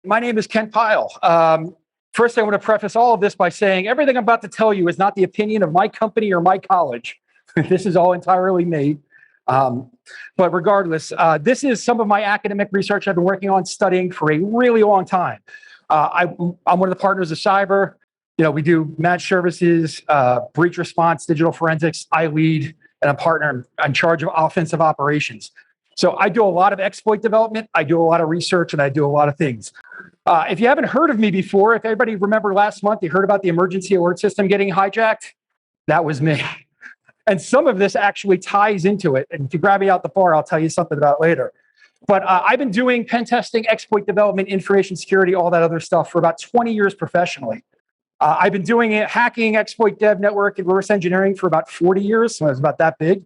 My name is Ken Pyle. First, I want to preface all of this by saying everything I'm about to tell you is not the opinion of my company or my college. This is all entirely me. But regardless, this is some of my academic research I've been working on studying for a really long time. I'm one of the partners of CYBIR. We do managed services, breach response, digital forensics. I lead, and I'm partner. I'm in charge of offensive operations. So I do a lot of exploit development. I do a lot of research, and I do a lot of things. If you haven't heard of me before, if everybody remember last month, you heard about the emergency alert system getting hijacked, that was me. And some of this actually ties into it. And if you grab me out the bar, I'll tell you something about it later. But I've been doing pen testing, exploit development, information security, all that other stuff for about 20 years professionally. I've been doing it, hacking, exploit dev, network, and reverse engineering for about 40 years. So I was about that big.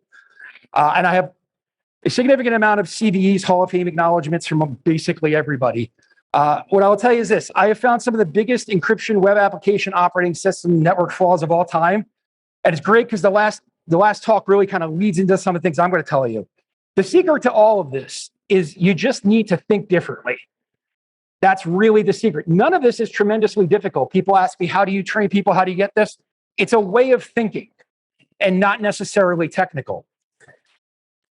And I have a significant amount of CVEs, Hall of Fame acknowledgements from basically everybody. What I will tell you is this. I have found some of the biggest encryption web application operating system network flaws of all time. And it's great because the last talk really kind of leads into some of the things I'm going to tell you. The secret to all of this is you just need to think differently. That's really the secret. None of this is tremendously difficult. People ask me, how do you train people? How do you get this? It's a way of thinking and not necessarily technical.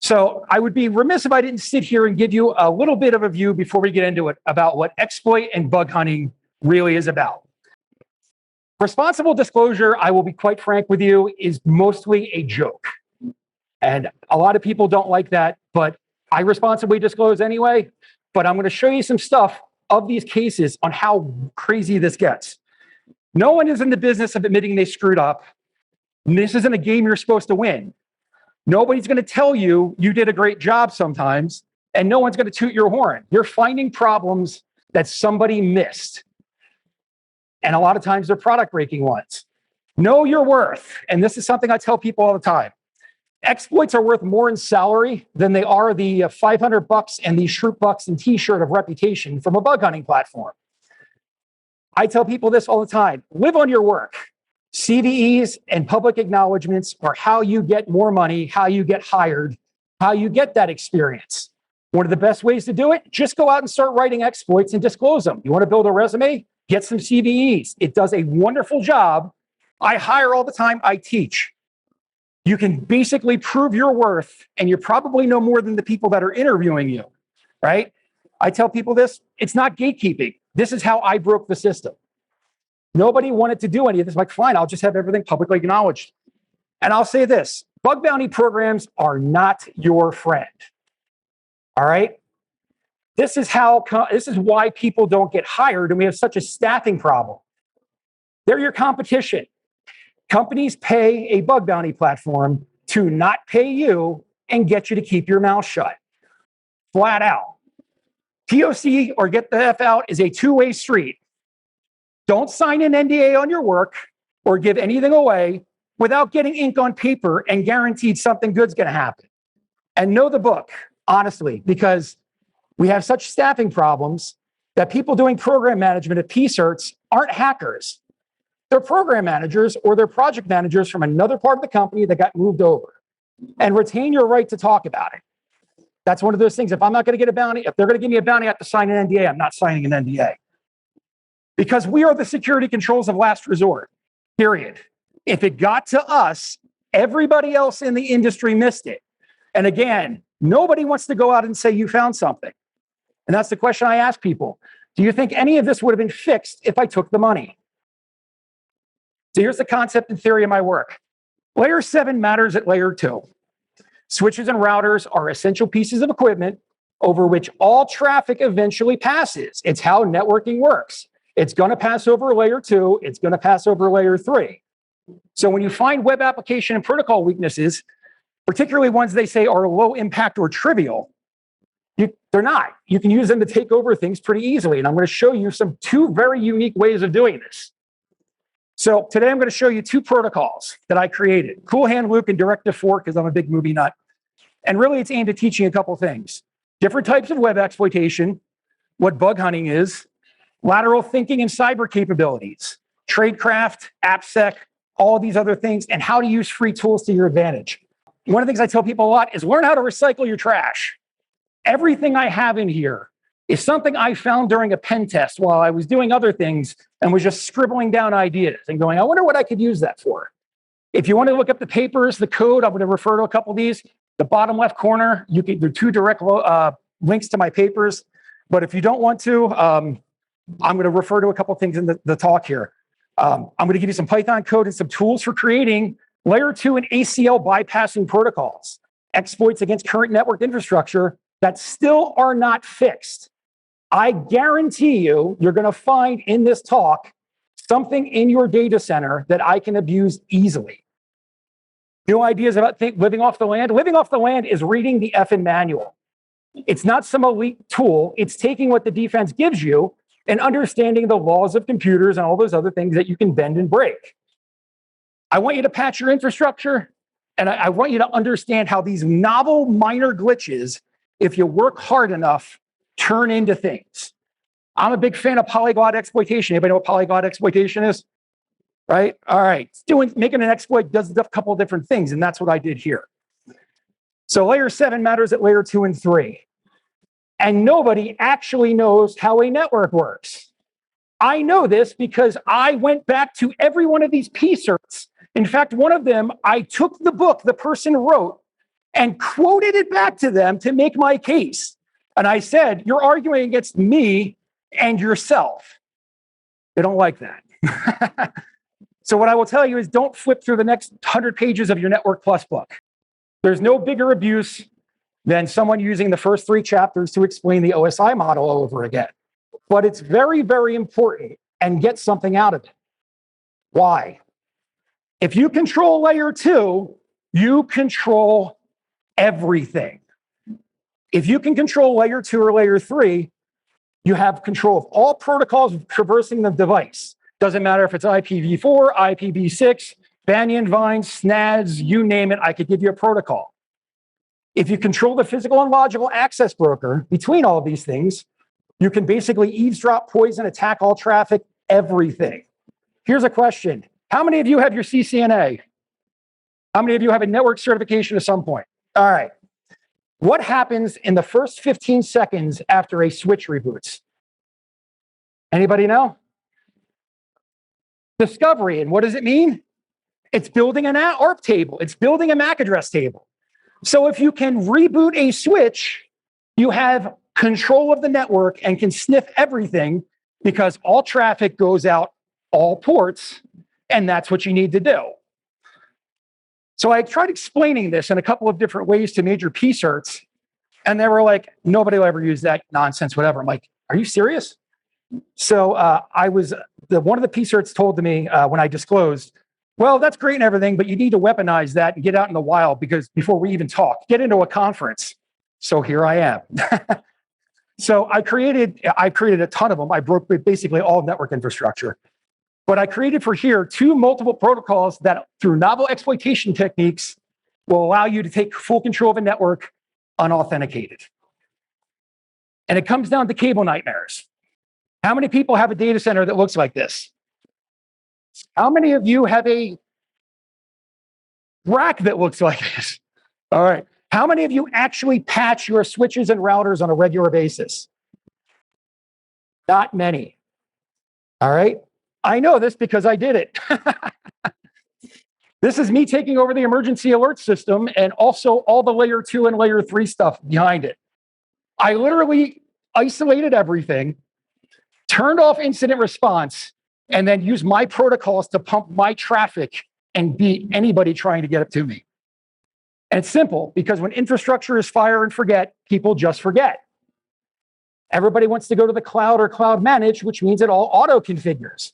So I would be remiss if I didn't sit here and give you a little bit of a view before we get into it about what exploit and bug hunting really is about. Responsible disclosure, I will be quite frank with you, is mostly a joke. And a lot of people don't like that, but I responsibly disclose anyway. But I'm going to show you some stuff of these cases on how crazy this gets. No one is in the business of admitting they screwed up. This isn't a game you're supposed to win. Nobody's going to tell you you did a great job sometimes, and no one's going to toot your horn. You're finding problems that somebody missed. And a lot of times they're product breaking ones. Know your worth. And this is something I tell people all the time. Exploits are worth more in salary than they are the $500 and the Shroot Bucks and t-shirt of reputation from a bug hunting platform. I tell people this all the time. Live on your work. CVEs and public acknowledgements are how you get more money, how you get hired, how you get that experience. One of the best ways to do it, just go out and start writing exploits and disclose them. You want to build a resume? Get some CVEs. It does a wonderful job. I hire all the time. I teach. You can basically prove your worth, and you probably know more than the people that are interviewing you, right? I tell people this. It's not gatekeeping. This is how I broke the system. Nobody wanted to do any of this. I'm like, fine, I'll just have everything publicly acknowledged. And I'll say this, bug bounty programs are not your friend. All right? This is why people don't get hired, and we have such a staffing problem. They're your competition. Companies pay a bug bounty platform to not pay you and get you to keep your mouth shut. Flat out. POC or get the F out is a two-way street. Don't sign an NDA on your work or give anything away without getting ink on paper and guaranteed something good's going to happen. And know the book, honestly, because we have such staffing problems that people doing program management at P-certs aren't hackers. They're program managers or they're project managers from another part of the company that got moved over. And retain your right to talk about it. That's one of those things. If I'm not going to get a bounty, if they're going to give me a bounty, I have to sign an NDA. I'm not signing an NDA. Because we are the security controls of last resort, period. If it got to us, everybody else in the industry missed it. And again, nobody wants to go out and say you found something. And that's the question I ask people. Do you think any of this would have been fixed if I took the money? So here's the concept and theory of my work. Layer 7 matters at layer 2. Switches and routers are essential pieces of equipment over which all traffic eventually passes. It's how networking works. It's going to pass over layer 2. It's going to pass over layer 3. So when you find web application and protocol weaknesses, particularly ones they say are low impact or trivial, they're not. You can use them to take over things pretty easily. And I'm going to show you two very unique ways of doing this. So today I'm going to show you two protocols that I created. Cool Hand Luke and Directive 4, because I'm a big movie nut. And really it's aimed at teaching a couple things. Different types of web exploitation, what bug hunting is, lateral thinking and cyber capabilities, Tradecraft, AppSec, all these other things, and how to use free tools to your advantage. One of the things I tell people a lot is learn how to recycle your trash. Everything I have in here is something I found during a pen test while I was doing other things and was just scribbling down ideas and going, I wonder what I could use that for. If you want to look up the papers, the code, I'm going to refer to a couple of these. The bottom left corner, there are 2 direct links to my papers. But if you don't want to, I'm going to refer to a couple of things in the talk here. I'm going to give you some Python code and some tools for creating layer 2 and ACL bypassing protocols, exploits against current network infrastructure that still are not fixed. I guarantee you're going to find in this talk something in your data center that I can abuse easily. New ideas about living off the land? Living off the land is reading the effing manual. It's not some elite tool. It's taking what the defense gives you and understanding the laws of computers and all those other things that you can bend and break. I want you to patch your infrastructure, and I want you to understand how these novel minor glitches, if you work hard enough, turn into things. I'm a big fan of polyglot exploitation. Anybody know what polyglot exploitation is? Right? All right. Making an exploit does a couple of different things, and that's what I did here. So layer 7 matters at layer 2 and 3. And nobody actually knows how a network works. I know this because I went back to every one of these P-certs. In fact, one of them, I took the book the person wrote and quoted it back to them to make my case. And I said, you're arguing against me and yourself. They don't like that. So what I will tell you is don't flip through the next 100 pages of your Network Plus book. There's no bigger abuse than someone using the first 3 chapters to explain the OSI model over again. But it's very, very important and get something out of it. Why? If you control layer 2, you control everything. If you can control layer 2 or layer 3, you have control of all protocols traversing the device. Doesn't matter if it's IPv4, IPv6, Banyan Vine, SNADs, you name it, I could give you a protocol. If you control the physical and logical access broker between all of these things, you can basically eavesdrop, poison, attack all traffic, everything. Here's a question. How many of you have your CCNA? How many of you have a network certification at some point? All right. What happens in the first 15 seconds after a switch reboots? Anybody know? Discovery. And what does it mean? It's building an ARP table. It's building a MAC address table. So if you can reboot a switch, you have control of the network and can sniff everything because all traffic goes out all ports, and that's what you need to do. So I tried explaining this in a couple of different ways to major P-certs, and they were like, nobody will ever use that nonsense, whatever. I'm like, are you serious? So one of the P-certs told to me when I disclosed, well, that's great and everything, but you need to weaponize that and get out in the wild because before we even talk, get into a conference. So here I am. So I created a ton of them. I broke basically all network infrastructure. But I created for here 2 multiple protocols that through novel exploitation techniques will allow you to take full control of a network unauthenticated. And it comes down to cable nightmares. How many people have a data center that looks like this? How many of you have a rack that looks like this? All right. How many of you actually patch your switches and routers on a regular basis? Not many. All right. I know this because I did it. This is me taking over the emergency alert system and also all the layer 2 and layer 3 stuff behind it. I literally isolated everything, turned off incident response, and then used my protocols to pump my traffic and beat anybody trying to get up to me. And it's simple because when infrastructure is fire and forget, people just forget. Everybody wants to go to the cloud or cloud managed, which means it all auto configures.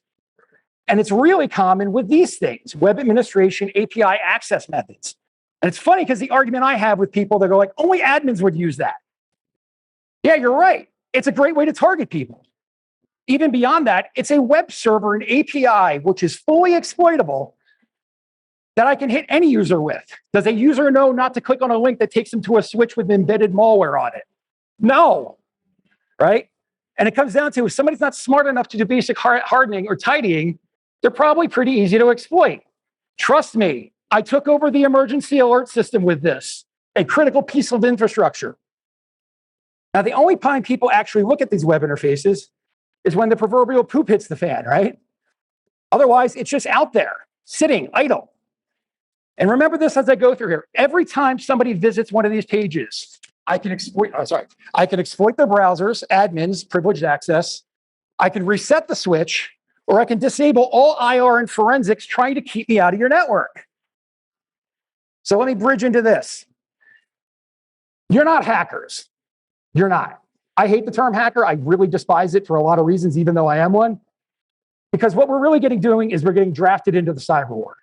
And it's really common with these things, web administration, API access methods. And it's funny because the argument I have with people, they go like, only admins would use that. Yeah, you're right. It's a great way to target people. Even beyond that, it's a web server, an API, which is fully exploitable that I can hit any user with. Does a user know not to click on a link that takes them to a switch with embedded malware on it? No, right? And it comes down to if somebody's not smart enough to do basic hardening or tidying, they're probably pretty easy to exploit. Trust me, I took over the emergency alert system with this, a critical piece of infrastructure. Now, the only time people actually look at these web interfaces is when the proverbial poop hits the fan, right? Otherwise, it's just out there, sitting idle. And remember this as I go through here. Every time somebody visits one of these pages, I can exploit their browsers, admins, privileged access. I can reset the switch, or I can disable all IR and forensics trying to keep me out of your network. So let me bridge into this. You're not hackers. You're not. I hate the term hacker. I really despise it for a lot of reasons, even though I am one. Because what we're really doing is we're getting drafted into the cyber war.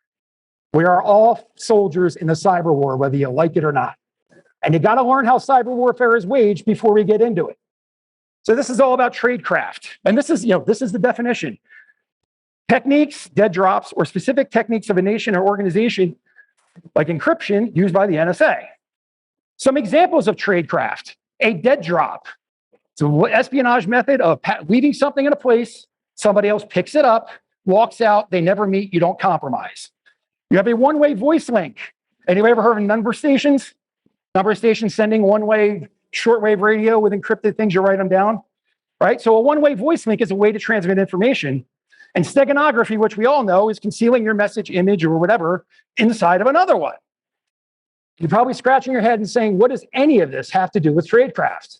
We are all soldiers in the cyber war, whether you like it or not. And you got to learn how cyber warfare is waged before we get into it. So this is all about tradecraft. And this is the definition. Techniques, dead drops, or specific techniques of a nation or organization, like encryption, used by the NSA. Some examples of tradecraft: a dead drop. It's an espionage method of leaving something in a place, somebody else picks it up, walks out, they never meet, you don't compromise. You have a one-way voice link. Anybody ever heard of number stations? Number stations sending one-way shortwave radio with encrypted things, you write them down, right? So a one-way voice link is a way to transmit information. And steganography, which we all know, is concealing your message, image, or whatever inside of another one. You're probably scratching your head and saying, what does any of this have to do with tradecraft?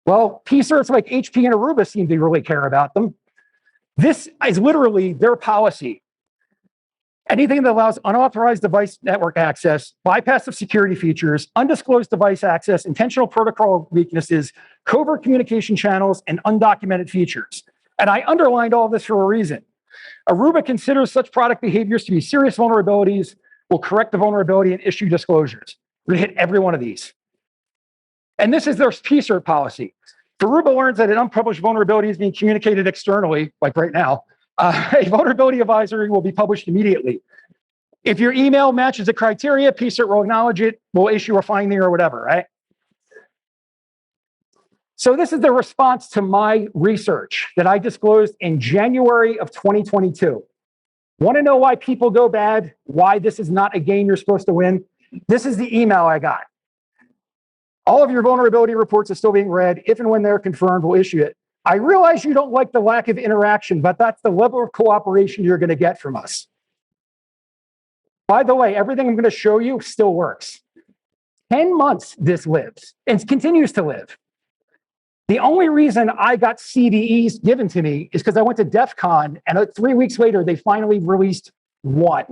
Well, P-certs like HP and Aruba seem to really care about them. This is literally their policy. Anything that allows unauthorized device network access, bypass of security features, undisclosed device access, intentional protocol weaknesses, covert communication channels, and undocumented features. And I underlined all this for a reason. Aruba considers such product behaviors to be serious vulnerabilities, will correct the vulnerability and issue disclosures. We're going to hit every one of these. And this is their P-cert policy. If Aruba learns that an unpublished vulnerability is being communicated externally, like right now, a vulnerability advisory will be published immediately. If your email matches the criteria, P-cert will acknowledge it, will issue a finding or whatever, right? So this is the response to my research that I disclosed in January of 2022. Want to know why people go bad? Why this is not a game you're supposed to win? This is the email I got. All of your vulnerability reports are still being read. If and when they're confirmed, we'll issue it. I realize you don't like the lack of interaction, but that's the level of cooperation you're going to get from us. By the way, everything I'm going to show you still works. 10 months this lives and continues to live. The only reason I got CVEs given to me is because I went to DEF CON, and 3 weeks later, they finally released one.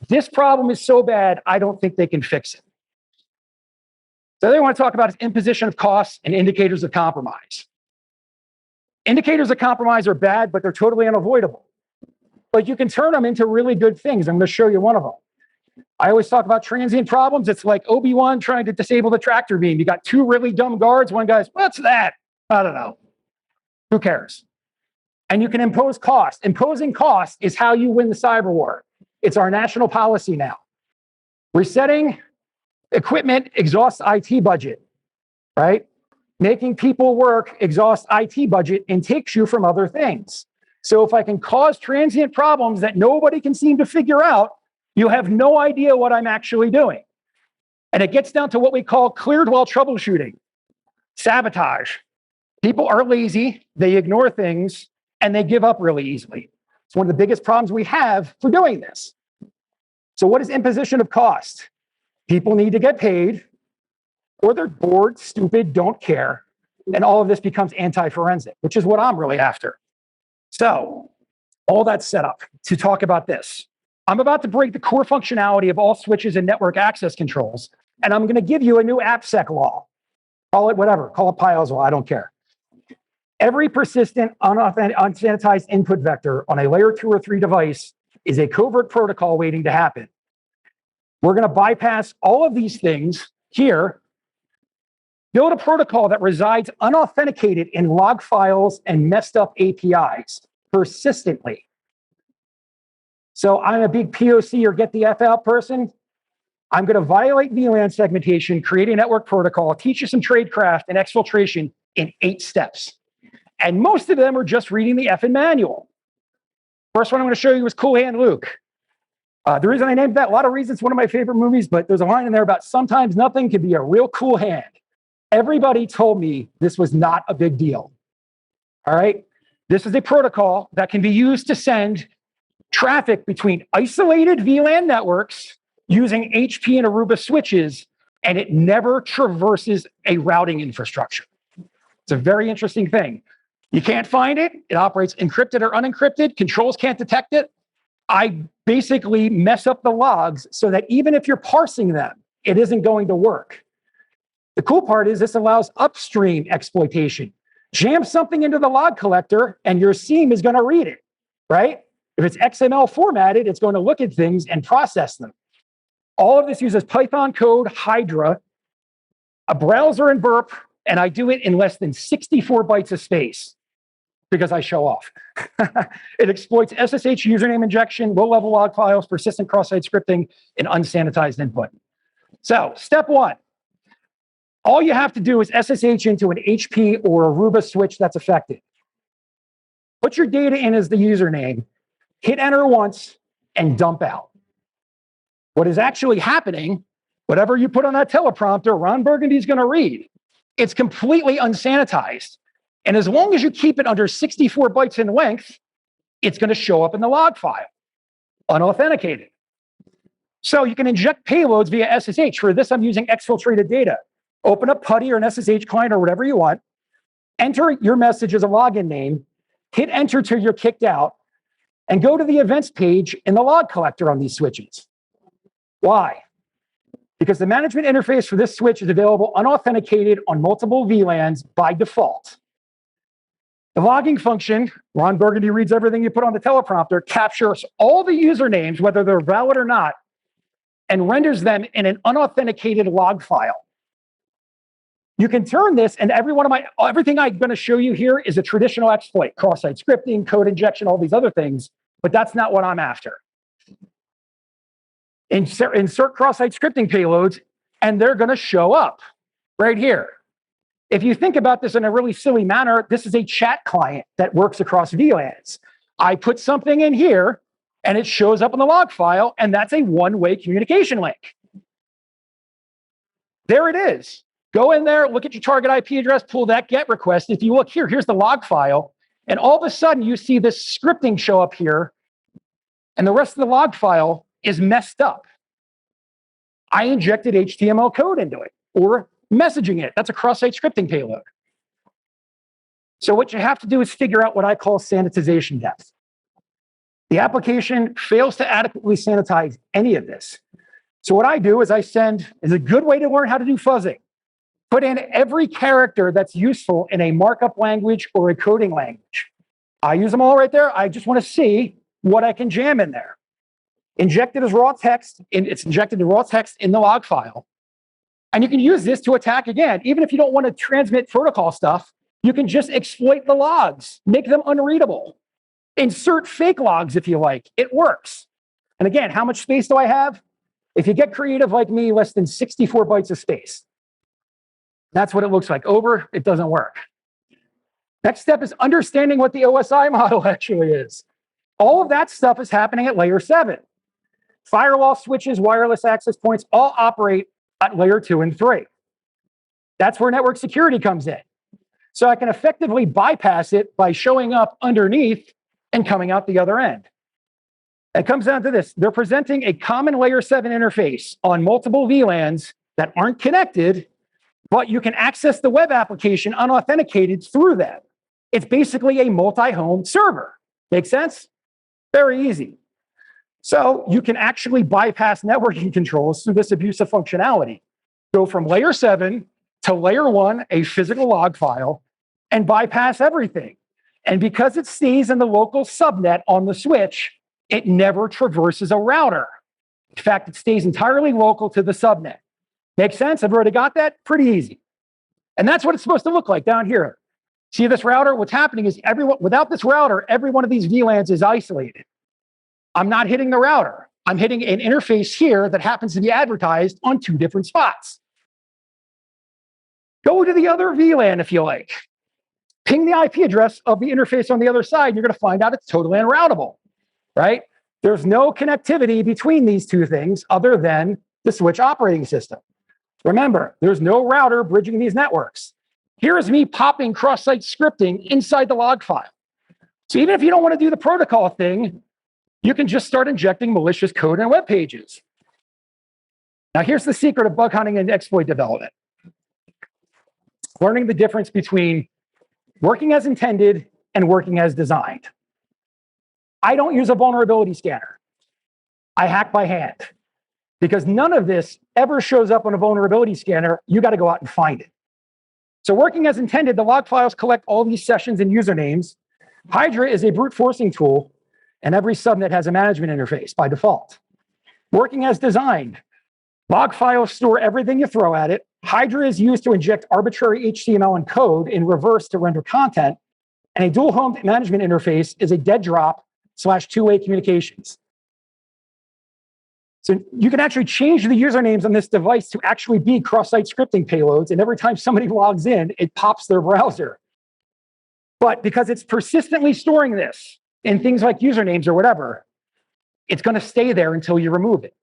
This problem is so bad, I don't think they can fix it. So they want to talk about is imposition of costs and indicators of compromise. Indicators of compromise are bad, but they're totally unavoidable. But you can turn them into really good things. I'm going to show you one of them. I always talk about transient problems. It's like Obi-Wan trying to disable the tractor beam. You got two really dumb guards. One guy's, what's that? I don't know. Who cares? And you can impose cost. Imposing cost is how you win the cyber war. It's our national policy now. Resetting equipment exhausts IT budget, right? Making people work exhausts IT budget and takes you from other things. So if I can cause transient problems that nobody can seem to figure out, you have no idea what I'm actually doing. And it gets down to what we call cleared while troubleshooting, sabotage. People are lazy, they ignore things, and they give up really easily. It's one of the biggest problems we have for doing this. So what is imposition of cost? People need to get paid, or they're bored, stupid, don't care, and all of this becomes anti-forensic, which is what I'm really after. So all that's set up to talk about this. I'm about to break the core functionality of all switches and network access controls, and I'm going to give you a new AppSec law. Call it whatever, call it Pyle's law, I don't care. Every persistent, unsanitized input vector on a layer 2 or 3 device is a covert protocol waiting to happen. We're going to bypass all of these things here, build a protocol that resides unauthenticated in log files and messed up APIs persistently. So I'm a big POC or get the F out person. I'm going to violate VLAN segmentation, create a network protocol, teach you some tradecraft and exfiltration in 8 steps. And most of them are just reading the effing manual. First one I'm going to show you is Cool Hand Luke. The reason I named that, a lot of reasons, it's one of my favorite movies, but there's a line in there about sometimes nothing can be a real cool hand. Everybody told me this was not a big deal. All right? This is a protocol that can be used to send traffic between isolated VLAN networks using HP and Aruba switches, and it never traverses a routing infrastructure. It's a very interesting thing. You can't find it. It operates encrypted or unencrypted. Controls can't detect it. I basically mess up the logs so that even if you're parsing them, it isn't going to work. The cool part is this allows upstream exploitation. Jam something into the log collector and your SIEM is going to read it, right? If it's XML formatted, it's going to look at things and process them. All of this uses Python code, Hydra, a browser and burp, and I do it in less than 64 bytes of space because I show off. It exploits SSH username injection, low-level log files, persistent cross-site scripting, and unsanitized input. So step one, all you have to do is SSH into an HP or Aruba switch that's affected. Put your data in as the username, hit enter once, and dump out. What is actually happening, whatever you put on that teleprompter, Ron Burgundy's going to read. It's completely unsanitized. And as long as you keep it under 64 bytes in length, it's going to show up in the log file, unauthenticated. So you can inject payloads via SSH. For this, I'm using exfiltrated data. Open up PuTTY or an SSH client or whatever you want. Enter your message as a login name. Hit enter till you're kicked out. And go to the events page in the log collector on these switches. Why? Because the management interface for this switch is available unauthenticated on multiple VLANs by default. The logging function, Ron Burgundy reads everything you put on the teleprompter, captures all the usernames, whether they're valid or not, and renders them in an unauthenticated log file. You can turn this, and everything I'm going to show you here is a traditional exploit, cross-site scripting, code injection, all these other things, but that's not what I'm after. Insert cross-site scripting payloads, and they're going to show up right here. If you think about this in a really silly manner, this is a chat client that works across VLANs. I put something in here, and it shows up in the log file, and that's a one-way communication link. There it is. Go in there, look at your target IP address, pull that GET request. If you look here, here's the log file, and all of a sudden you see this scripting show up here, and the rest of the log file is messed up. I injected HTML code into it, or messaging it. That's a cross-site scripting payload. So what you have to do is figure out what I call sanitization depth. The application fails to adequately sanitize any of this. So what I do is is a good way to learn how to do fuzzing. Put in every character that's useful in a markup language or a coding language. I use them all right there. I just want to see what I can jam in there. Inject it as raw text, and it's injected in raw text in the log file. And you can use this to attack again. Even if you don't want to transmit protocol stuff, you can just exploit the logs, make them unreadable. Insert fake logs if you like. It works. And again, how much space do I have? If you get creative like me, less than 64 bytes of space. That's what it looks like. Over, it doesn't work. Next step is understanding what the OSI model actually is. All of that stuff is happening at layer 7. Firewall switches, wireless access points, all operate at layer 2 and 3. That's where network security comes in. So I can effectively bypass it by showing up underneath and coming out the other end. It comes down to this. They're presenting a common layer 7 interface on multiple VLANs that aren't connected, but you can access the web application unauthenticated through them. It's basically a multi-home server. Make sense? Very easy. So you can actually bypass networking controls through this abuse of functionality. Go from layer 7 to layer 1, a physical log file, and bypass everything. And because it stays in the local subnet on the switch, it never traverses a router. In fact, it stays entirely local to the subnet. Make sense? I've already got that? Pretty easy. And that's what it's supposed to look like down here. See this router? What's happening is without this router, every one of these VLANs is isolated. I'm not hitting the router. I'm hitting an interface here that happens to be advertised on 2 different spots. Go to the other VLAN if you like. Ping the IP address of the interface on the other side, and you're going to find out it's totally unroutable, right? There's no connectivity between these two things other than the switch operating system. Remember, there's no router bridging these networks. Here's me popping cross-site scripting inside the log file. So even if you don't want to do the protocol thing, you can just start injecting malicious code in web pages. Now, here's the secret of bug hunting and exploit development. Learning the difference between working as intended and working as designed. I don't use a vulnerability scanner. I hack by hand because none of this ever shows up on a vulnerability scanner. You got to go out and find it. So working as intended, the log files collect all these sessions and usernames. Hydra is a brute forcing tool, and every subnet has a management interface by default. Working as designed, log files store everything you throw at it. Hydra is used to inject arbitrary HTML and code in reverse to render content. And a dual home management interface is a dead drop / two-way communications. So you can actually change the usernames on this device to actually be cross-site scripting payloads. And every time somebody logs in, it pops their browser. But because it's persistently storing this in things like usernames or whatever, it's going to stay there until you remove it.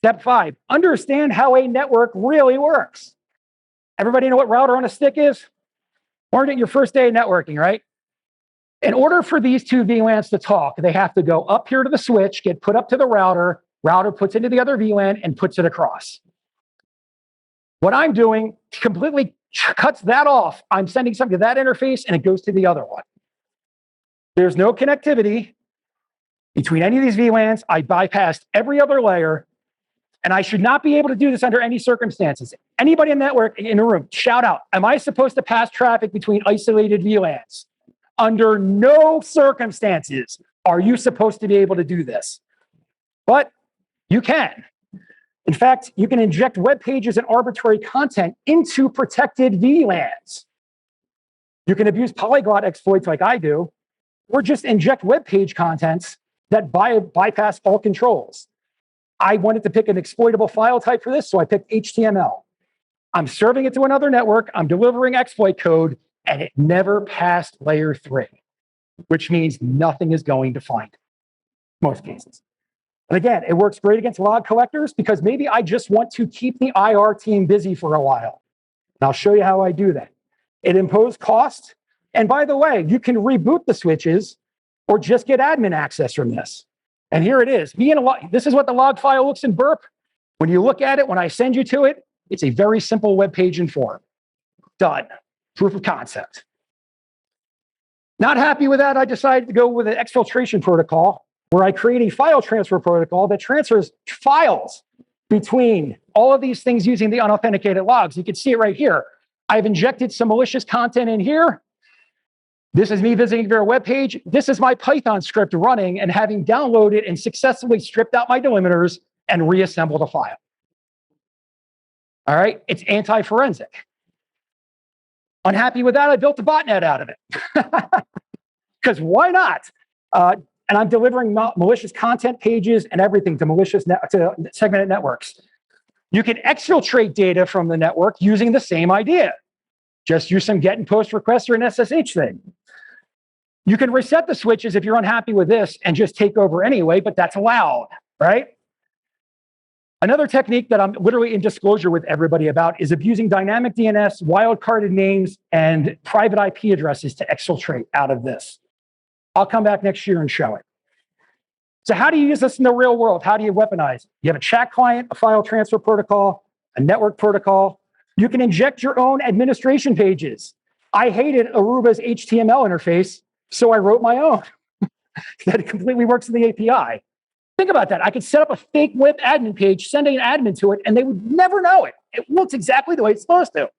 Step 5, understand how a network really works. Everybody know what router on a stick is? Learned it your first day of networking, right? In order for these two VLANs to talk, they have to go up here to the switch, get put up to the router, router puts into the other VLAN and puts it across. What I'm doing completely cuts that off. I'm sending something to that interface and it goes to the other one. There's no connectivity between any of these VLANs. I bypassed every other layer, and I should not be able to do this under any circumstances. Anybody in the network in the room, shout out, am I supposed to pass traffic between isolated VLANs? Under no circumstances are you supposed to be able to do this. But you can. In fact, you can inject web pages and arbitrary content into protected VLANs. You can abuse polyglot exploits like I do, or just inject web page contents that bypass all controls. I wanted to pick an exploitable file type for this, so I picked HTML. I'm serving it to another network, I'm delivering exploit code, and it never passed layer 3, which means nothing is going to find it, most cases. And again, it works great against log collectors because maybe I just want to keep the IR team busy for a while. And I'll show you how I do that. It imposed cost. And by the way, you can reboot the switches or just get admin access from this. And here it is. This is what the log file looks in burp. When you look at it, when I send you to it, it's a very simple web page and form. Done. Proof of concept. Not happy with that, I decided to go with an exfiltration protocol where I create a file transfer protocol that transfers files between all of these things using the unauthenticated logs. You can see it right here. I've injected some malicious content in here. This is me visiting their web page. This is my Python script running and having downloaded and successfully stripped out my delimiters and reassembled a file. All right, it's anti-forensic. Unhappy with that, I built a botnet out of it. Because why not? And I'm delivering malicious content pages and everything to segmented networks. You can exfiltrate data from the network using the same idea. Just use some get and post requests or an SSH thing. You can reset the switches if you're unhappy with this and just take over anyway, but that's allowed, right? Another technique that I'm literally in disclosure with everybody about is abusing dynamic DNS, wildcarded names, and private IP addresses to exfiltrate out of this. I'll come back next year and show it. So how do you use this in the real world? How do you weaponize it? You have a chat client, a file transfer protocol, a network protocol. You can inject your own administration pages. I hated Aruba's HTML interface, so I wrote my own that completely works in the API. Think about that. I could set up a fake web admin page, send an admin to it, and they would never know it. It looks exactly the way it's supposed to.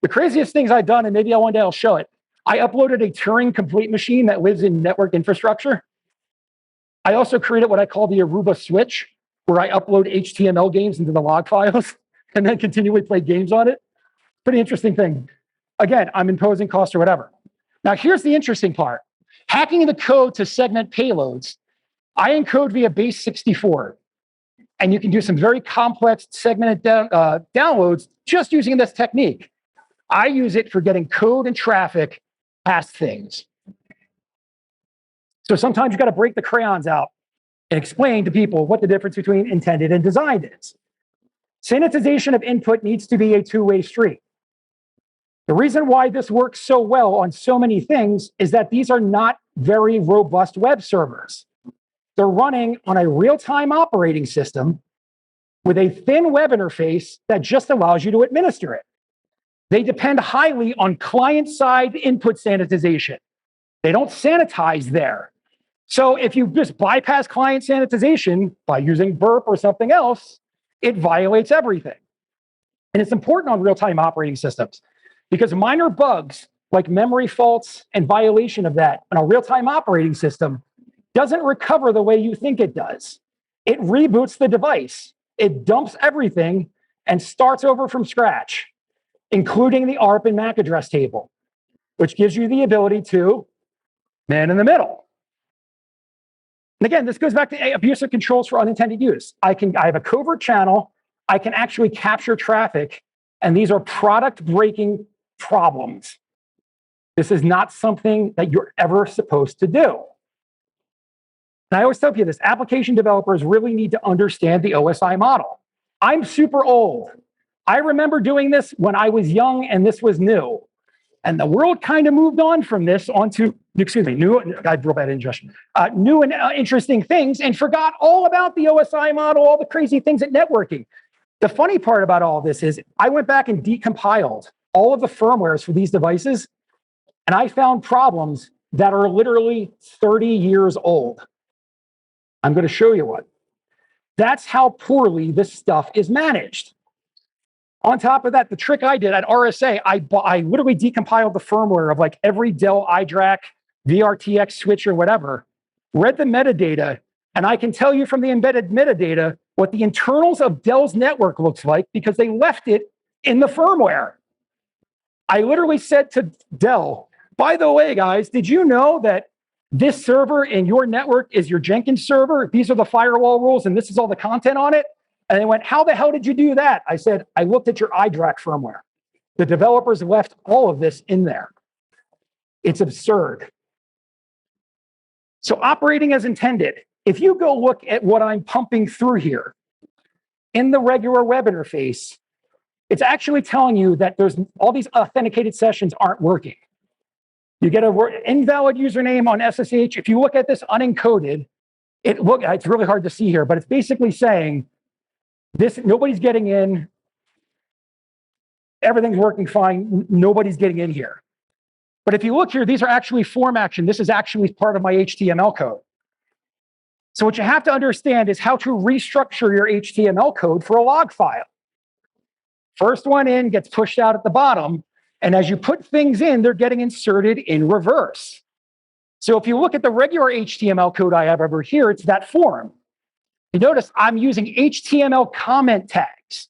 The craziest things I've done, and maybe one day I'll show it, I uploaded a Turing complete machine that lives in network infrastructure. I also created what I call the Aruba switch, where I upload HTML games into the log files and then continually play games on it. Pretty interesting thing. Again, I'm imposing cost or whatever. Now, here's the interesting part. Hacking the code to segment payloads, I encode via Base64. And you can do some very complex segmented downloads just using this technique. I use it for getting code and traffic past things. So sometimes you got to break the crayons out and explain to people what the difference between intended and designed is. Sanitization of input needs to be a two-way street. The reason why this works so well on so many things is that these are not very robust web servers. They're running on a real-time operating system with a thin web interface that just allows you to administer it. They depend highly on client-side input sanitization. They don't sanitize there. So if you just bypass client sanitization by using burp or something else, it violates everything. And it's important on real-time operating systems because minor bugs like memory faults and violation of that on a real-time operating system doesn't recover the way you think it does. It reboots the device. It dumps everything and starts over from scratch, including the ARP and MAC address table, which gives you the ability to man in the middle. And again, this goes back to abusive controls for unintended use. I have a covert channel. I can actually capture traffic, and these are product-breaking problems. This is not something that you're ever supposed to do. And I always tell you this, application developers really need to understand the OSI model. I'm super old. I remember doing this when I was young and this was new. And the world kind of moved on from this onto, new and interesting things and forgot all about the OSI model, all the crazy things at networking. The funny part about all of this is I went back and decompiled all of the firmwares for these devices, and I found problems that are literally 30 years old. I'm going to show you what. That's how poorly this stuff is managed. On top of that, the trick I did at RSA, I literally decompiled the firmware of like every Dell iDRAC, VRTX switch or whatever, read the metadata, and I can tell you from the embedded metadata what the internals of Dell's network looks like because they left it in the firmware. I literally said to Dell, by the way, guys, did you know that this server in your network is your Jenkins server? These are the firewall rules, and this is all the content on it. And they went, how the hell did you do that? I said, I looked at your iDRAC firmware. The developers left all of this in there. It's absurd. So operating as intended, if you go look at what I'm pumping through here in the regular web interface, it's actually telling you that there's all these authenticated sessions aren't working. You get an invalid username on SSH. If you look at this unencoded, it's really hard to see here, but it's basically saying, nobody's getting in. Everything's working fine. Nobody's getting in here. But if you look here, these are actually form action. This is actually part of my HTML code. So what you have to understand is how to restructure your HTML code for a log file. First one in gets pushed out at the bottom. And as you put things in, they're getting inserted in reverse. So if you look at the regular HTML code I have over here, it's that form. You notice I'm using HTML comment tags.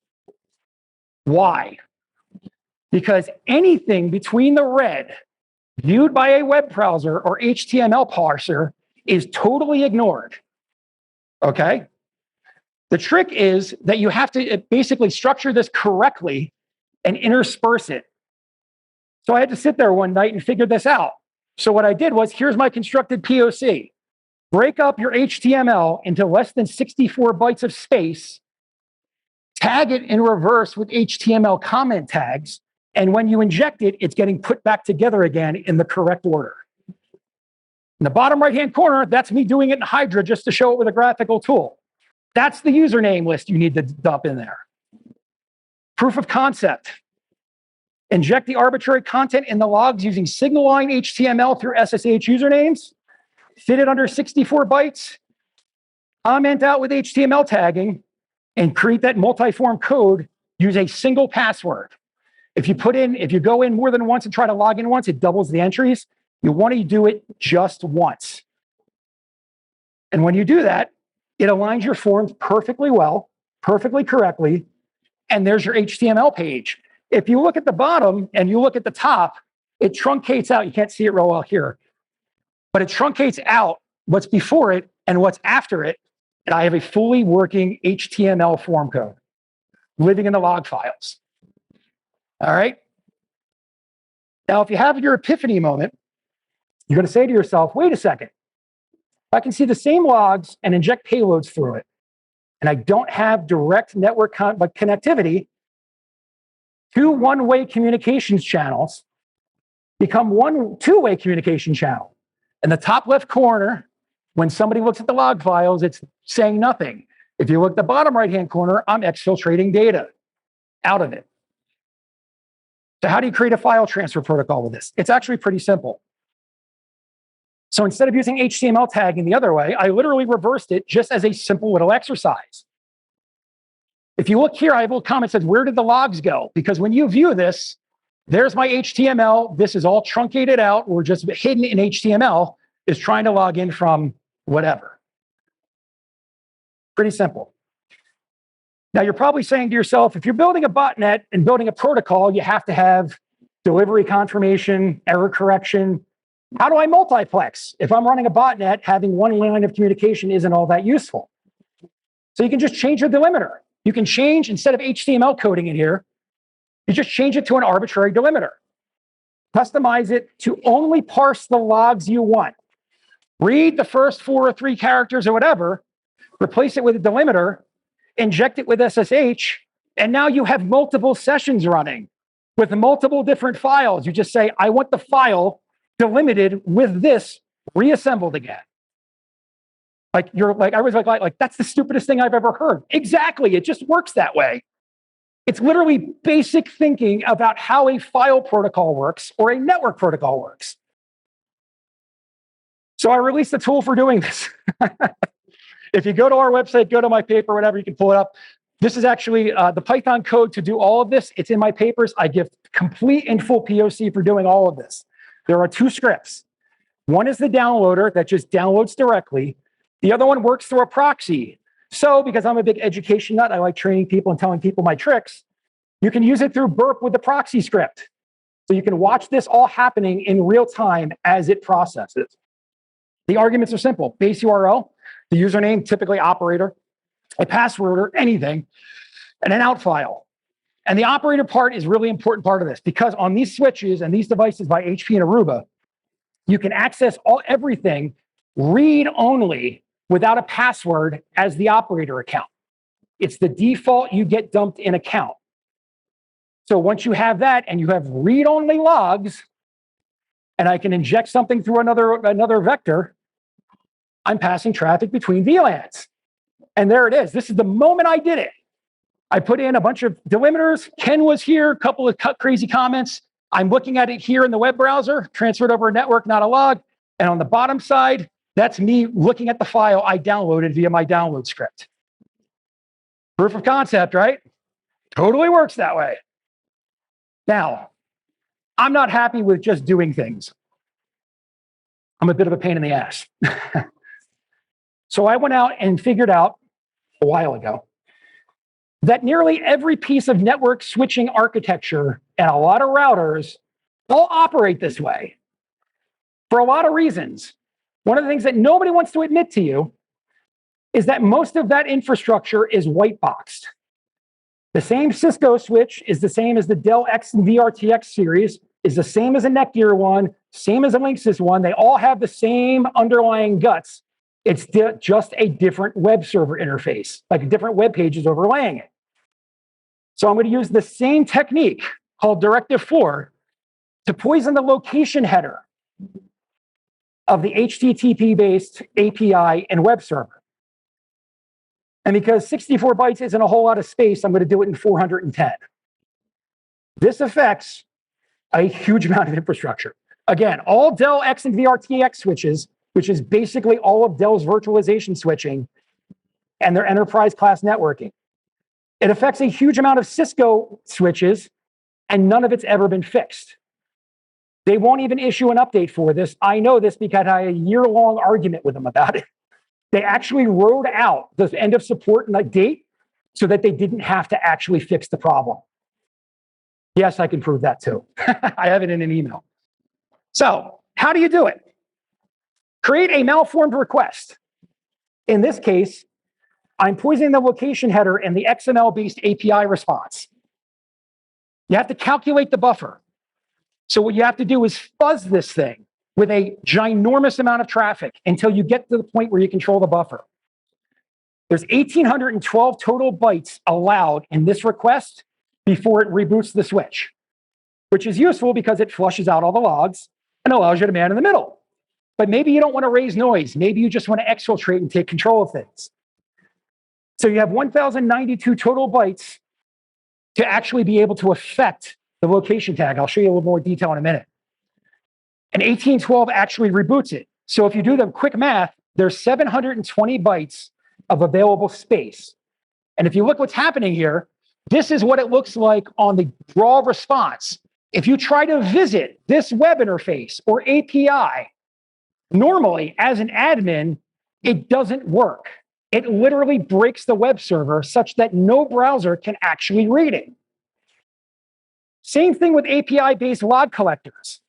Why? Because anything between the red viewed by a web browser or HTML parser is totally ignored. Okay? The trick is that you have to basically structure this correctly and intersperse it. So I had to sit there one night and figure this out. So what I did was, here's my constructed POC. Break up your HTML into less than 64 bytes of space, tag it in reverse with HTML comment tags, and when you inject it, it's getting put back together again in the correct order. In the bottom right-hand corner, that's me doing it in Hydra just to show it with a graphical tool. That's the username list you need to dump in there. Proof of concept. Inject the arbitrary content in the logs using signal line HTML through SSH usernames. Fit it under 64 bytes. Comment out with HTML tagging and create that multi-form code. Use a single password. If you go in more than once and try to log in once, it doubles the entries. You want to do it just once. And when you do that, it aligns your forms perfectly well, perfectly correctly, and there's your HTML page. If you look at the bottom and you look at the top, it truncates out. You can't see it real well here, but it truncates out what's before it and what's after it. And I have a fully working HTML form code living in the log files. All right. Now, if you have your epiphany moment, you're going to say to yourself, wait a second. I can see the same logs and inject payloads through it. and I don't have direct network connectivity, two one-way communications channels become one two-way communication channel. In the top left corner, when somebody looks at the log files, it's saying nothing. If you look at the bottom right-hand corner, I'm exfiltrating data out of it. So how do you create a file transfer protocol with this? It's actually pretty simple. So instead of using HTML tagging the other way, I literally reversed it just as a simple little exercise. If you look here, I have a little comment that says, where did the logs go? Because when you view this, there's my HTML. This is all truncated out or just hidden in HTML, is trying to log in from whatever. Pretty simple. Now, you're probably saying to yourself, if you're building a botnet and building a protocol, you have to have delivery confirmation, error correction. How do I multiplex? If I'm running a botnet, having one line of communication isn't all that useful. So you can just change your delimiter. You can change, instead of HTML coding in here, you just change it to an arbitrary delimiter. Customize it to only parse the logs you want. Read the first 4 or 3 characters or whatever, replace it with a delimiter, inject it with SSH, and now you have multiple sessions running with multiple different files. You just say, I want the file delimited with this reassembled again. Like I was like, that's the stupidest thing I've ever heard. Exactly, it just works that way. It's literally basic thinking about how a file protocol works or a network protocol works. So I released a tool for doing this. If you go to our website, go to my paper, whatever, you can pull it up. This is actually the Python code to do all of this. It's in my papers. I give complete and full POC for doing all of this. There are 2 scripts. One is the downloader that just downloads directly. The other one works through a proxy. So because I'm a big education nut, I like training people and telling people my tricks. You can use it through burp with the proxy script. So you can watch this all happening in real time as it processes. The arguments are simple. Base URL, the username, typically operator, a password or anything, and an out file. And the operator part is really important part of this, because on these switches and these devices by HP and Aruba, you can access everything read only without a password as the operator account. It's the default you get dumped in account. So once you have that and you have read-only logs, and I can inject something through another vector, I'm passing traffic between VLANs. And there it is. This is the moment I did it. I put in a bunch of delimiters. Ken was here, a couple of crazy comments. I'm looking at it here in the web browser, transferred over a network, not a log. And on the bottom side, that's me looking at the file I downloaded via my download script. Proof of concept, right? Totally works that way. Now, I'm not happy with just doing things. I'm a bit of a pain in the ass. So I went out and figured out a while ago that nearly every piece of network switching architecture and a lot of routers all operate this way for a lot of reasons. One of the things that nobody wants to admit to you is that most of that infrastructure is white boxed. The same Cisco switch is the same as the Dell X and VRTX series, is the same as a Netgear one, same as a Linksys one. They all have the same underlying guts. It's just a different web server interface, like different web pages overlaying it. So I'm going to use the same technique called Directive 4 to poison the location header of the HTTP-based API and web server. And because 64 bytes isn't a whole lot of space, I'm going to do it in 410. This affects a huge amount of infrastructure. Again, all Dell X and VRTX switches, which is basically all of Dell's virtualization switching and their enterprise class networking. It affects a huge amount of Cisco switches, and none of it's ever been fixed. They won't even issue an update for this. I know this because I had a year-long argument with them about it. They actually wrote out the end of support and the date so that they didn't have to actually fix the problem. Yes, I can prove that too. I have it in an email. So how do you do it? Create a malformed request. In this case, I'm poisoning the location header and the XML-based API response. You have to calculate the buffer. So what you have to do is fuzz this thing with a ginormous amount of traffic until you get to the point where you control the buffer. There's 1,812 total bytes allowed in this request before it reboots the switch, which is useful because it flushes out all the logs and allows you to man in the middle. But maybe you don't want to raise noise. Maybe you just want to exfiltrate and take control of things. So you have 1,092 total bytes to actually be able to affect the location tag. I'll show you a little more detail in a minute. And 1812 actually reboots it. So if you do the quick math, there's 720 bytes of available space. And if you look what's happening here, this is what it looks like on the raw response. If you try to visit this web interface or API, normally as an admin, it doesn't work. It literally breaks the web server such that no browser can actually read it. Same thing with API-based log collectors.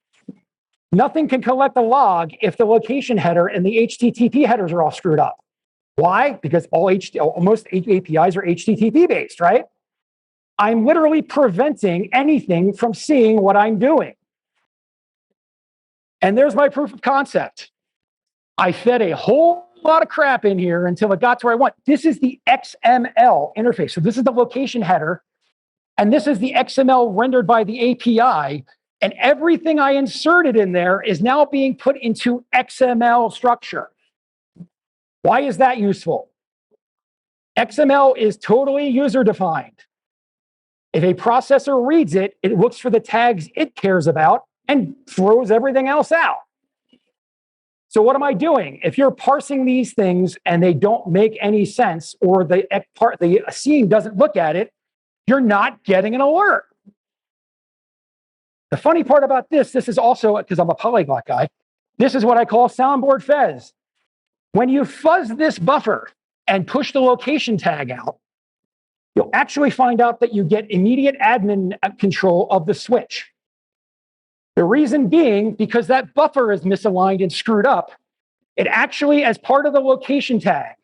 Nothing can collect a log if the location header and the HTTP headers are all screwed up. Why? Because most APIs are HTTP-based, right? I'm literally preventing anything from seeing what I'm doing. And there's my proof of concept. I fed a whole lot of crap in here until it got to where I want. This is the XML interface. So this is the location header, and this is the XML rendered by the API. And everything I inserted in there is now being put into XML structure. Why is that useful? XML is totally user-defined. If a processor reads it, it looks for the tags it cares about and throws everything else out. So what am I doing? If you're parsing these things and they don't make any sense, or the scene doesn't look at it, you're not getting an alert. The funny part about this is also, because I'm a polyglot guy, this is what I call SOUNDBOARDFEZ. When you fuzz this buffer and push the location tag out, you'll actually find out that you get immediate admin control of the switch. The reason being, because that buffer is misaligned and screwed up, it actually, as part of the location tag,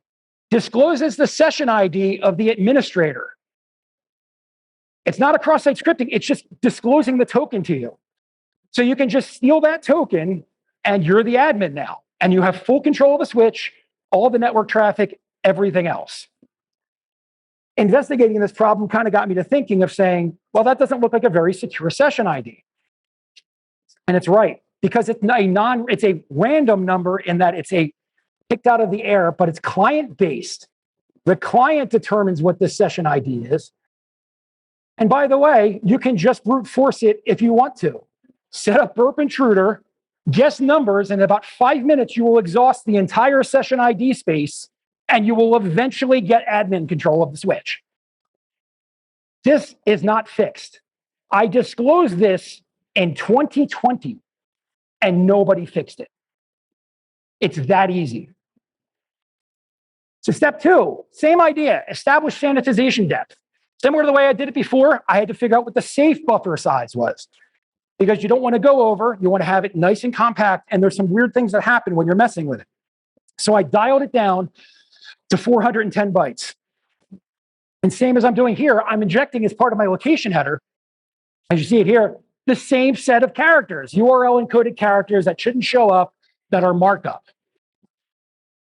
discloses the session ID of the administrator. It's not a cross-site scripting, it's just disclosing the token to you. So you can just steal that token and you're the admin now. And you have full control of the switch, all the network traffic, everything else. Investigating this problem kind of got me to thinking of saying, well, that doesn't look like a very secure session ID. And it's right, because it's a random number in that it's picked out of the air, but it's client-based. The client determines what this session ID is. And by the way, you can just brute force it if you want to. Set up burp intruder, guess numbers, and in about 5 minutes, you will exhaust the entire session ID space, and you will eventually get admin control of the switch. This is not fixed. I disclosed this in 2020, and nobody fixed it. It's that easy. So step 2, same idea, establish sanitization depth. Similar to the way I did it before, I had to figure out what the safe buffer size was, because you don't want to go over, you want to have it nice and compact, and there's some weird things that happen when you're messing with it. So I dialed it down to 410 bytes. And same as I'm doing here, I'm injecting as part of my location header, as you see it here, the same set of characters, URL encoded characters that shouldn't show up that are markup.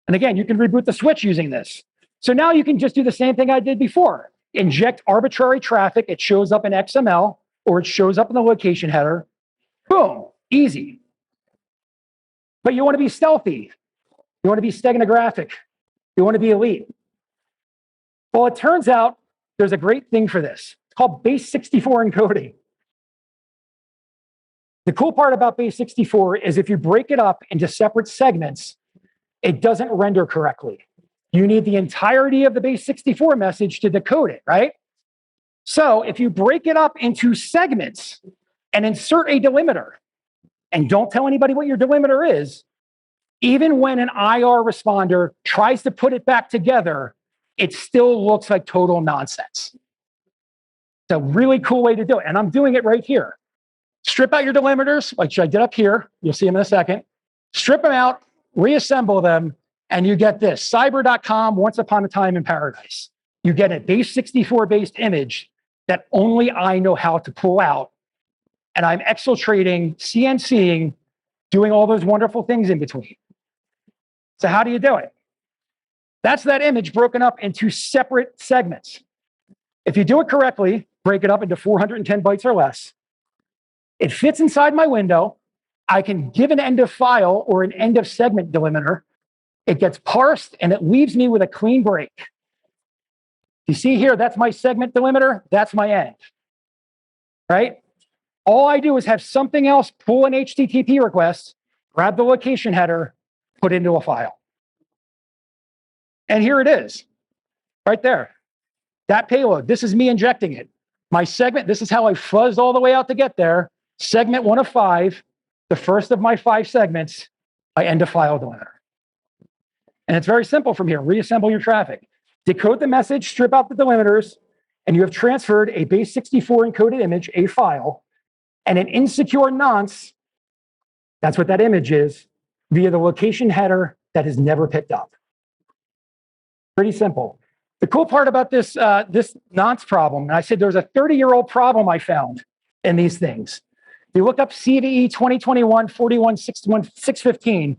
And again, you can reboot the switch using this. So now you can just do the same thing I did before. Inject arbitrary traffic, it shows up in XML, or it shows up in the location header. Boom, easy. But you want to be stealthy. You want to be steganographic. You want to be elite. Well, it turns out there's a great thing for this. It's called Base64 encoding. The cool part about Base64 is if you break it up into separate segments, it doesn't render correctly. You need the entirety of the Base64 message to decode it, right? So if you break it up into segments and insert a delimiter, and don't tell anybody what your delimiter is, even when an IR responder tries to put it back together, it still looks like total nonsense. It's a really cool way to do it. And I'm doing it right here. Strip out your delimiters, like I did up here. You'll see them in a second. Strip them out, reassemble them, and you get this. CYBIR.com, Once Upon a Time in Paradise. You get a Base64-based image that only I know how to pull out. And I'm exfiltrating, CNCing, doing all those wonderful things in between. So how do you do it? That's that image broken up into separate segments. If you do it correctly, break it up into 410 bytes or less, it fits inside my window. I can give an end of file or an end of segment delimiter. It gets parsed and it leaves me with a clean break. You see here, that's my segment delimiter, that's my end, right? All I do is have something else pull an HTTP request, grab the location header, put it into a file. And here it is, right there. That payload, this is me injecting it. My segment, this is how I fuzzed all the way out to get there. Segment 1 of 5, the first of my 5 segments, I end of file delimiter. And it's very simple from here. Reassemble your traffic. Decode the message, strip out the delimiters, and you have transferred a Base64 encoded image, a file, and an insecure nonce, that's what that image is, via the location header that is never picked up. Pretty simple. The cool part about this, this nonce problem, and I said there's a 30-year-old problem I found in these things. If you look up CVE 2021-41-615,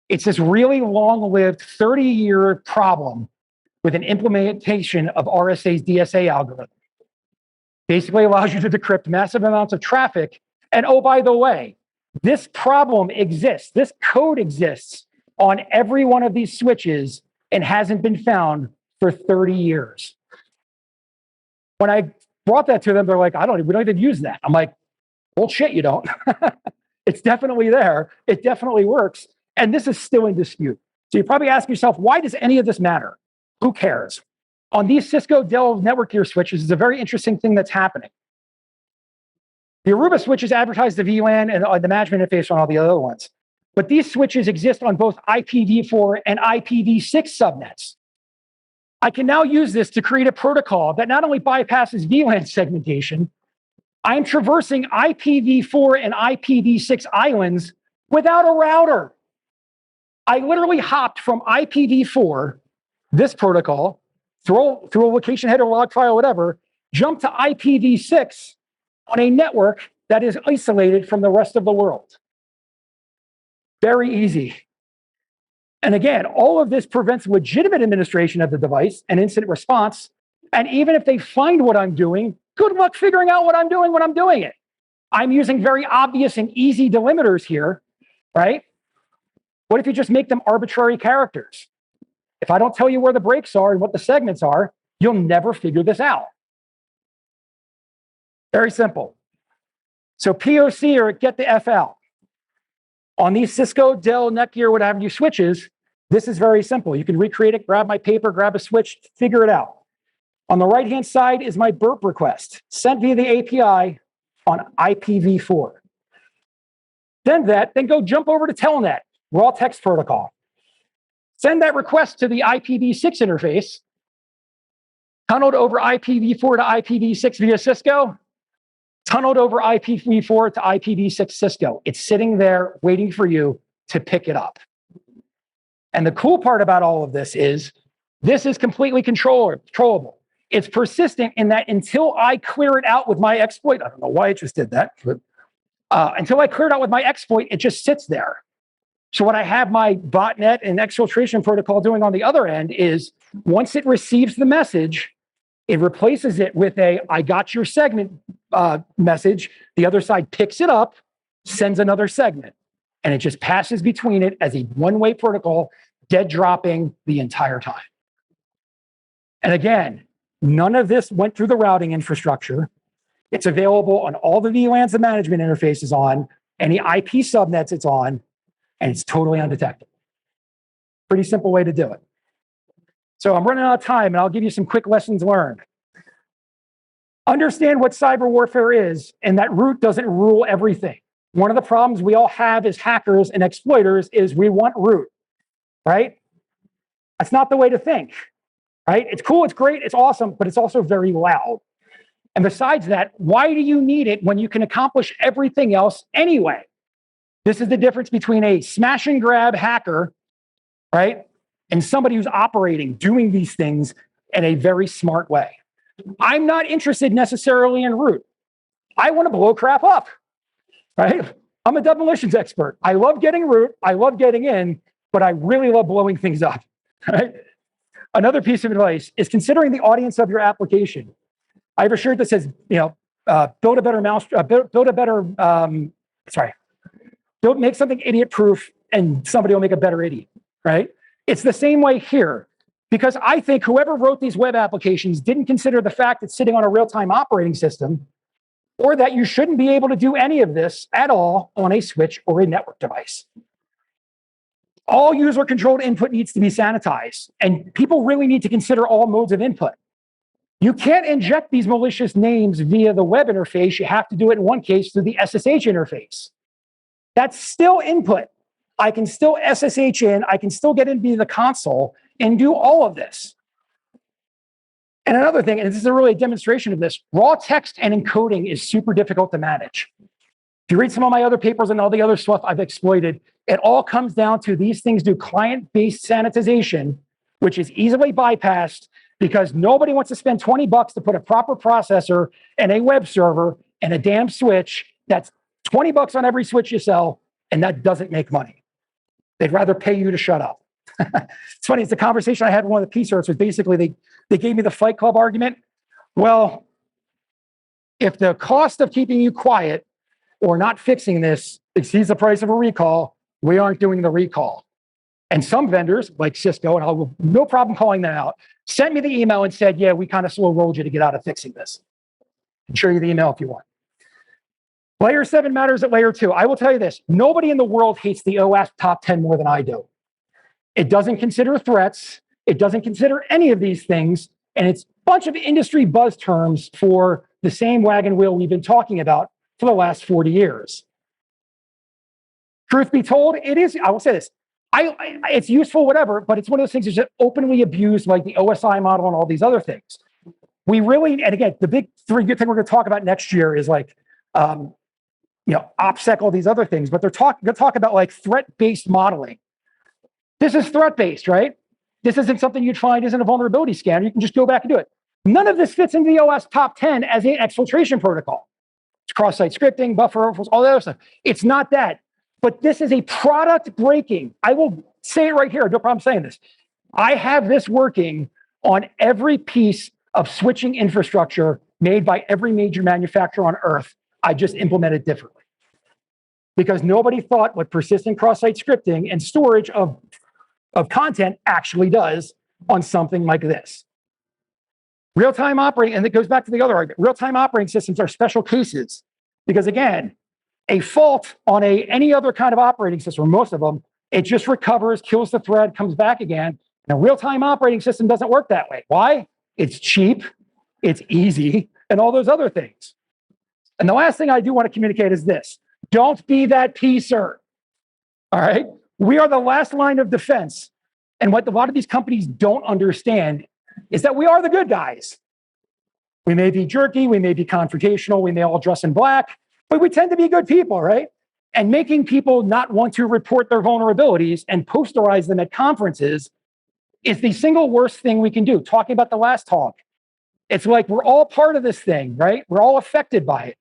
it's this really long-lived 30-year problem with an implementation of RSA's DSA algorithm. Basically allows you to decrypt massive amounts of traffic. And oh, by the way, this problem exists. This code exists on every one of these switches and hasn't been found for 30 years. When I brought that to them, they're like, we don't even use that. I'm like, bullshit, you don't. It's definitely there. It definitely works. And this is still in dispute. So you probably ask yourself, why does any of this matter? Who cares? On these Cisco Dell network gear switches is a very interesting thing that's happening. The Aruba switches advertise the VLAN and the management interface on all the other ones. But these switches exist on both IPv4 and IPv6 subnets. I can now use this to create a protocol that not only bypasses VLAN segmentation, I'm traversing IPv4 and IPv6 islands without a router. I literally hopped from IPv4, this protocol, through a location header, log file, whatever, jump to IPv6 on a network that is isolated from the rest of the world. Very easy. And again, all of this prevents legitimate administration of the device and incident response. And even if they find what I'm doing, good luck figuring out what I'm doing when I'm doing it. I'm using very obvious and easy delimiters here, right? What if you just make them arbitrary characters? If I don't tell you where the breaks are and what the segments are, you'll never figure this out. Very simple. So POC or get the F out. On these Cisco, Dell, Netgear, what have you switches, this is very simple. You can recreate it, grab my paper, grab a switch, figure it out. On the right-hand side is my burp request, sent via the API on IPv4. Then go jump over to Telnet, raw text protocol. Send that request to the IPv6 interface, tunneled over IPv4 to IPv6 via Cisco, tunneled over IPv4 to IPv6 Cisco. It's sitting there waiting for you to pick it up. And the cool part about all of this is completely controllable. It's persistent in that until I clear it out with my exploit, I don't know why it just did that, but until I clear it out with my exploit, it just sits there. So what I have my botnet and exfiltration protocol doing on the other end is once it receives the message, it replaces it with a I got your segment message. The other side picks it up, sends another segment, and it just passes between it as a one-way protocol, dead dropping the entire time. And again, none of this went through the routing infrastructure. It's available on all the VLANs the management interface is on, any IP subnets it's on, and it's totally undetected. Pretty simple way to do it. So I'm running out of time, and I'll give you some quick lessons learned. Understand what cyber warfare is, and that root doesn't rule everything. One of the problems we all have as hackers and exploiters is we want root, right? That's not the way to think, right? It's cool, it's great, it's awesome, but it's also very loud. And besides that, why do you need it when you can accomplish everything else anyway? This is the difference between a smash and grab hacker, right? And somebody who's operating, doing these things in a very smart way. I'm not interested necessarily in root. I want to blow crap up, right? I'm a demolitions expert. I love getting root. I love getting in, but I really love blowing things up, right? Another piece of advice is considering the audience of your application. I have a shirt that says, build a better don't make something idiot-proof and somebody will make a better idiot, right? It's the same way here, because I think whoever wrote these web applications didn't consider the fact it's sitting on a real-time operating system, or that you shouldn't be able to do any of this at all on a switch or a network device. All user-controlled input needs to be sanitized, and people really need to consider all modes of input. You can't inject these malicious names via the web interface. You have to do it in one case through the SSH interface. That's still input. I can still SSH in, I can still get into the console and do all of this. And another thing, and this is really a demonstration of this, raw text and encoding is super difficult to manage. If you read some of my other papers and all the other stuff I've exploited, it all comes down to these things do client-based sanitization, which is easily bypassed because nobody wants to spend 20 bucks to put a proper processor and a web server and a damn switch. That's 20 bucks on every switch you sell, and that doesn't make money. They'd rather pay you to shut up. It's funny, it's the conversation I had with one of the P-certs was basically they gave me the Fight Club argument. Well, if the cost of keeping you quiet or not fixing this exceeds the price of a recall, we aren't doing the recall. And some vendors, like Cisco, and I'll no problem calling them out, sent me the email and said, yeah, we kind of slow-rolled you to get out of fixing this. I'll show you the email if you want. Layer 7 matters at layer 2. I will tell you this, nobody in the world hates the OWASP top 10 more than I do. It doesn't consider threats. It doesn't consider any of these things. And it's a bunch of industry buzz terms for the same wagon wheel we've been talking about for the last 40 years. Truth be told, it is, I will say this, it's useful, whatever, but it's one of those things that's just openly abused, like the OSI model and all these other things. We really, and again, the big three good thing we're going to talk about next year is like, OPSEC, all these other things, but they're going to talk about like threat-based modeling. This is threat-based, right? This isn't something you'd find isn't a vulnerability scanner. You can just go back and do it. None of this fits into the OS top 10 as an exfiltration protocol. It's cross-site scripting, buffer overflows, all that other stuff. It's not that. But this is a product breaking. I will say it right here. No problem saying this. I have this working on every piece of switching infrastructure made by every major manufacturer on Earth. I just implemented differently. Because nobody thought what persistent cross-site scripting and storage of content actually does on something like this. Real-time operating, and it goes back to the other argument, real-time operating systems are special cases. Because again, a fault on any other kind of operating system, most of them, it just recovers, kills the thread, comes back again. And a real-time operating system doesn't work that way. Why? It's cheap, it's easy, and all those other things. And the last thing I do want to communicate is this. Don't be that P-cert, all right? We are the last line of defense. And what a lot of these companies don't understand is that we are the good guys. We may be jerky, we may be confrontational, we may all dress in black, but we tend to be good people, right? And making people not want to report their vulnerabilities and posterize them at conferences is the single worst thing we can do. Talking about the last talk, it's like we're all part of this thing, right? We're all affected by it.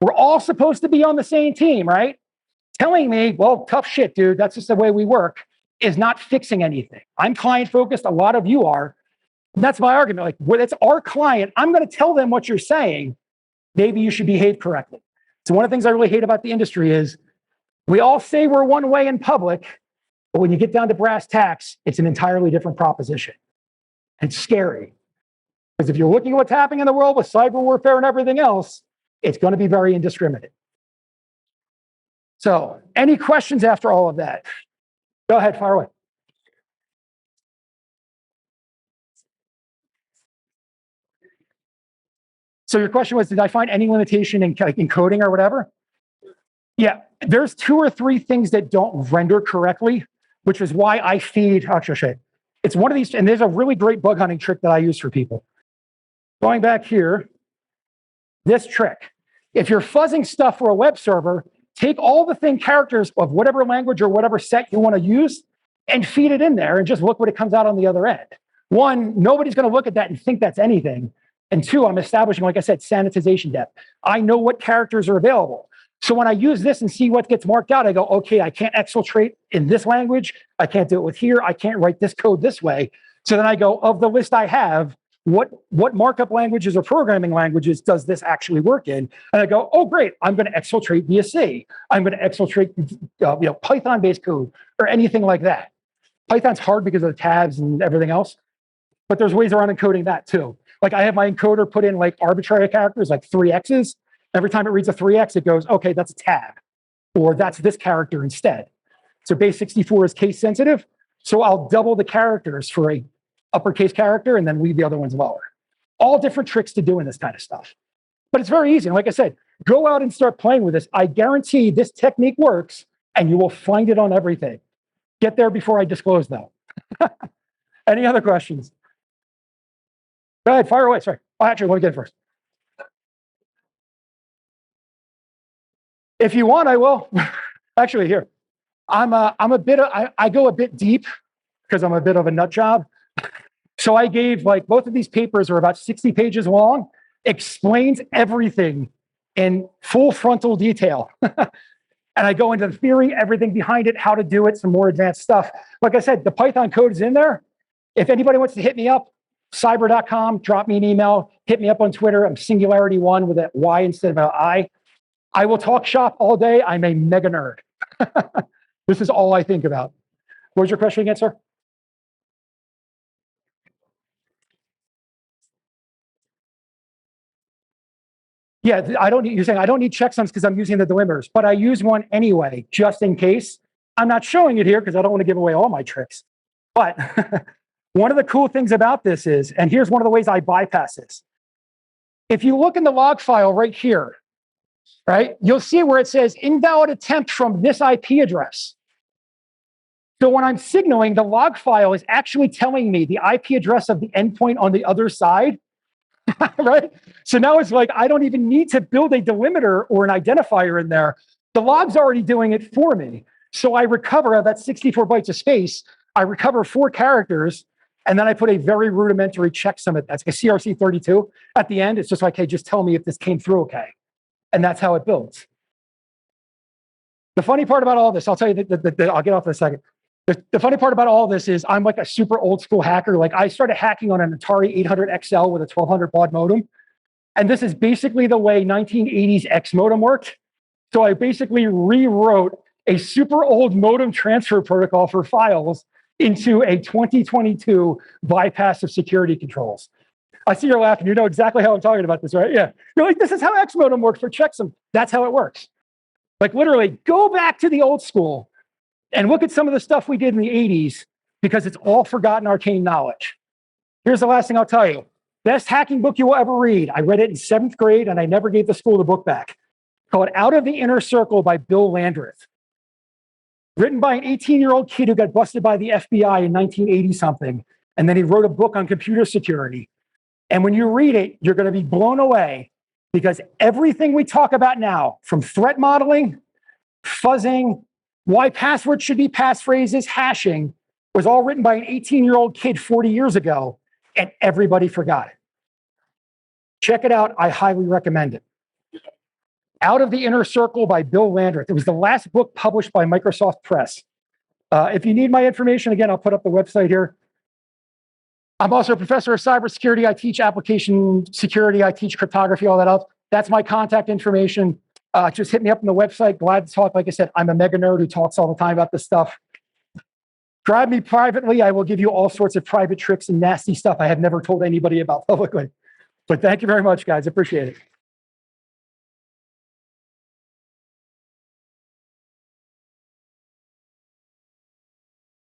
We're all supposed to be on the same team, right? Telling me, well, tough shit, dude, that's just the way we work, is not fixing anything. I'm client-focused, a lot of you are. And that's my argument. Like, when it's our client, I'm going to tell them what you're saying. Maybe you should behave correctly. So one of the things I really hate about the industry is we all say we're one way in public, but when you get down to brass tacks, it's an entirely different proposition. It's scary. Because if you're looking at what's happening in the world with cyber warfare and everything else, it's going to be very indiscriminate. So, any questions after all of that? Go ahead, fire away. So your question was, did I find any limitation in encoding or whatever? Yeah, there's 2 or 3 things that don't render correctly, which is why I feed, actually, it's one of these, and there's a really great bug hunting trick that I use for people. Going back here, this trick. If you're fuzzing stuff for a web server, take all the thing characters of whatever language or whatever set you want to use and feed it in there and just look what it comes out on the other end. 1, nobody's going to look at that and think that's anything. And 2, I'm establishing, like I said, sanitization depth. I know what characters are available. So when I use this and see what gets marked out, I go, okay, I can't exfiltrate in this language. I can't do it with here. I can't write this code this way. So then I go, of the list I have, what markup languages or programming languages does this actually work in? And I go, oh, great, I'm going to exfiltrate via C. I'm going to exfiltrate Python-based code or anything like that. Python's hard because of the tabs and everything else, but there's ways around encoding that too. Like I have my encoder put in like arbitrary characters, like 3 X's. Every time it reads a 3X, it goes, okay, that's a tab, or that's this character instead. So Base64 is case sensitive. So I'll double the characters for a uppercase character and then leave the other ones lower. All different tricks to doing this kind of stuff. But it's very easy. And like I said, go out and start playing with this. I guarantee this technique works and you will find it on everything. Get there before I disclose though. Any other questions? Go ahead, fire away. Sorry. Oh, actually, let me get it first. If you want, I will. Actually, here. I go a bit deep because I'm a bit of a nut job. So I gave, like, both of these papers are about 60 pages long, explains everything in full frontal detail. And I go into the theory, everything behind it, how to do it, some more advanced stuff. Like I said, the Python code is in there. If anybody wants to hit me up, CYBIR.com, drop me an email, hit me up on Twitter. I'm Singularity1 with a Y instead of an I. I will talk shop all day. I'm a mega nerd. This is all I think about. What was your question again, sir? Yeah, you're saying I don't need checksums because I'm using the delimiters, but I use one anyway, just in case. I'm not showing it here because I don't want to give away all my tricks. But one of the cool things about this is, and here's one of the ways I bypass this. If you look in the log file right here, right, you'll see where it says invalid attempt from this IP address. So when I'm signaling, the log file is actually telling me the IP address of the endpoint on the other side. Right? So now it's like, I don't even need to build a delimiter or an identifier in there. The log's already doing it for me. So I recover that 64 bytes of space. I recover 4 characters, and then I put a very rudimentary checksum at that's like a CRC32 at the end. It's just like, hey, just tell me if this came through okay. And that's how it builds. The funny part about all this, I'll tell you, I'll get off in a second. The funny part about all this is I'm like a super old school hacker. Like I started hacking on an Atari 800 XL with a 1200 baud modem. And this is basically the way 1980s X modem worked. So I basically rewrote a super old modem transfer protocol for files into a 2022 bypass of security controls. I see you're laughing. You know exactly how I'm talking about this, right? Yeah. You're like, this is how X modem works for checksum. That's how it works. Like literally go back to the old school and look at some of the stuff we did in the 80s because it's all forgotten arcane knowledge. Here's the last thing I'll tell you. Best hacking book you will ever read. I read it in 7th grade and I never gave the school the book back. Called Out of the Inner Circle by Bill Landreth. Written by an 18-year-old kid who got busted by the FBI in 1980-something. And then he wrote a book on computer security. And when you read it, you're going to be blown away because everything we talk about now, from threat modeling, fuzzing, why passwords should be passphrases, hashing, was all written by an 18-year-old kid 40 years ago, and everybody forgot it. Check it out. I highly recommend it. Out of the Inner Circle by Bill Landreth. It was the last book published by Microsoft Press. If you need my information, again, I'll put up the website here. I'm also a professor of cybersecurity. I teach application security. I teach cryptography, all that else. That's my contact information. Just hit me up on the website. Glad to talk. Like I said, I'm a mega nerd who talks all the time about this stuff. Grab me privately. I will give you all sorts of private tricks and nasty stuff I have never told anybody about publicly. But thank you very much, guys. Appreciate it.